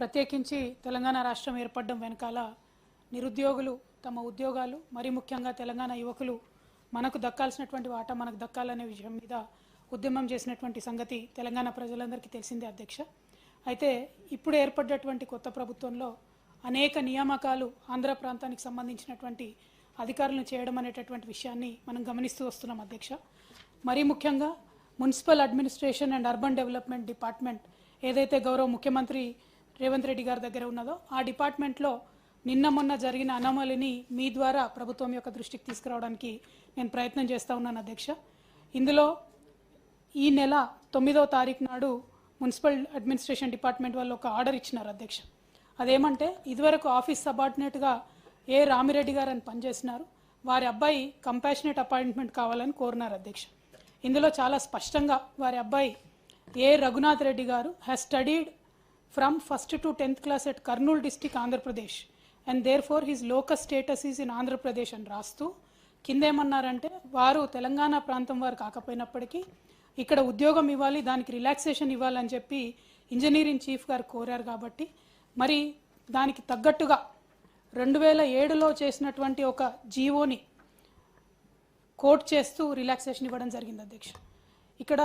ప్రత్యేకించి తెలంగాణ రాష్ట్రం ఏర్పడడం వెనకాల నిరుద్యోగులు తమ ఉద్యోగాలు మరి ముఖ్యంగా తెలంగాణ యువకులు మనకు దక్కాల్సినటువంటి వాటా మనకు దక్కాలనే విషయం మీద ఉద్యమం చేసినటువంటి సంగతి తెలంగాణ ప్రజలందరికీ తెలిసిందే అధ్యక్ష. అయితే ఇప్పుడు ఏర్పడ్డటువంటి కొత్త ప్రభుత్వంలో అనేక నియామకాలు ఆంధ్ర ప్రాంతానికి సంబంధించినటువంటి అధికారులను చేయడం అనేటటువంటి విషయాన్ని మనం గమనిస్తూ వస్తున్నాం అధ్యక్ష. మరి ముఖ్యంగా municipal administration and urban development department ఏదైతే గౌరవ ముఖ్యమంత్రి రేవంత్ రెడ్డి గారి దగ్గర ఉన్నదో ఆ డిపార్ట్మెంట్లో నిన్న మొన్న జరిగిన అనామలీని మీ ద్వారా ప్రభుత్వం యొక్క దృష్టికి తీసుకురావడానికి నేను ప్రయత్నం చేస్తూ ఉన్నాను అధ్యక్ష. ఇందులో ఈ నెల 9వ తారీఖు నాడు మున్సిపల్ అడ్మినిస్ట్రేషన్ డిపార్ట్మెంట్ వాళ్ళు ఒక ఆర్డర్ ఇచ్చినారు అధ్యక్ష. అదేమంటే ఇదివరకు ఆఫీస్ సబార్డినేట్గా ఏ రామిరెడ్డి గారు అని పనిచేసినారు, వారి అబ్బాయి కంపాషనేట్ అపాయింట్మెంట్ కావాలని కోరినారు అధ్యక్ష. ఇందులో చాలా స్పష్టంగా వారి అబ్బాయి ఏ Raghunath Reddy garu has studied from 1st to 10th class at Kurnool district Andhra Pradesh and therefore his locus status is in Andhra Pradesh అని రాస్తూ కిందేమన్నారంటే వారు తెలంగాణ ప్రాంతం వారు కాకపోయినప్పటికీ ఇక్కడ ఉద్యోగం ఇవ్వాలి, దానికి రిలాక్సేషన్ ఇవ్వాలని చెప్పి ఇంజనీరింగ్ చీఫ్ గారు కోరారు. కాబట్టి మరి దానికి తగ్గట్టుగా 2007లో చేసినటువంటి ఒక జీవోని కోట్ చేస్తూ రిలాక్సేషన్ ఇవ్వడం జరిగింది అధ్యక్ష. ఇక్కడ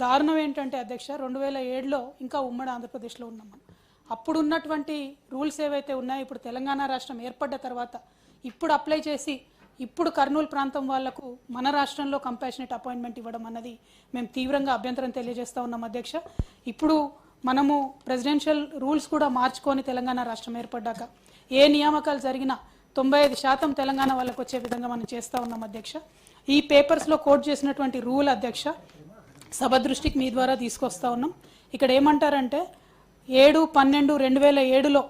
దారుణం ఏంటంటే అధ్యక్ష 2007లో ఇంకా ఉమ్మడి ఆంధ్రప్రదేశ్లో ఉన్నాం మనం. అప్పుడు ఉన్నటువంటి రూల్స్ ఏవైతే ఉన్నాయో ఇప్పుడు తెలంగాణ రాష్ట్రం ఏర్పడ్డ తర్వాత ఇప్పుడు అప్లై చేసి ఇప్పుడు కర్నూలు ప్రాంతం వాళ్లకు మన రాష్ట్రంలో కంపాషనేట్ అపాయింట్మెంట్ ఇవ్వడం అన్నది మేము తీవ్రంగా అభ్యంతరం తెలియజేస్తూ ఉన్నాం అధ్యక్ష. ఇప్పుడు మనము ప్రెసిడెన్షియల్ రూల్స్ కూడా మార్చుకొని తెలంగాణ రాష్ట్రం ఏర్పడ్డాక ఏ నియామకాలు జరిగినా 95% తెలంగాణ వాళ్ళకు వచ్చే విధంగా మనం చేస్తూ ఉన్నాం అధ్యక్ష. ఈ పేపర్స్లో కోట్ చేసినటువంటి రూల్ అధ్యక్ష సభ దృష్టికి మీ ద్వారా తీసుకొస్తా ఉన్నాం. ఇక్కడ ఏమంటారంటే 7/12/2007లో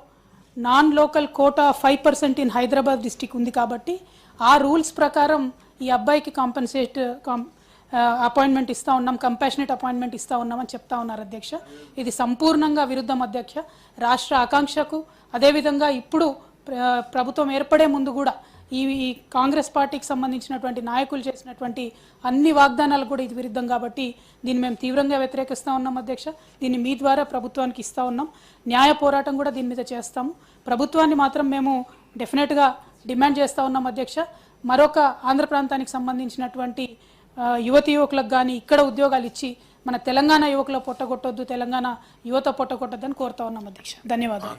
non local quota 5% in Hyderabad district ఉంది కాబట్టి ఆ రూల్స్ ప్రకారం ఈ అబ్బాయికి అపాయింట్మెంట్ ఇస్తూ ఉన్నాం, కంపాషనేట్ అపాయింట్మెంట్ ఇస్తూ ఉన్నామని చెప్తా ఉన్నారు అధ్యక్ష. ఇది సంపూర్ణంగా విరుద్ధం అధ్యక్ష. రాష్ట్ర ఆకాంక్షకు అదేవిధంగా ఇప్పుడు ప్రభుత్వం ఏర్పడే ముందు కూడా ఈ కాంగ్రెస్ పార్టీకి సంబంధించినటువంటి నాయకులు చేసినటువంటి అన్ని వాగ్దానాలు కూడా ఇది విరుద్ధం కాబట్టి దీన్ని మేము తీవ్రంగా వ్యతిరేకిస్తూ ఉన్నాం అధ్యక్ష. దీన్ని మీ ద్వారా ప్రభుత్వానికి ఇస్తూ ఉన్నాం. న్యాయ పోరాటం కూడా దీని మీద చేస్తాము. ప్రభుత్వాన్ని మాత్రం మేము డెఫినెట్గా డిమాండ్ చేస్తూ ఉన్నాం అధ్యక్ష. మరొక ఆంధ్ర ప్రాంతానికి సంబంధించినటువంటి యువతి యువకులకు కానీ ఇక్కడ ఉద్యోగాలు ఇచ్చి మన తెలంగాణ యువకుల పొట్టగొట్టొద్దు, తెలంగాణ యువత పొట్టగొట్టొద్దని కోరుతా ఉన్నాం అధ్యక్ష. ధన్యవాదాలు.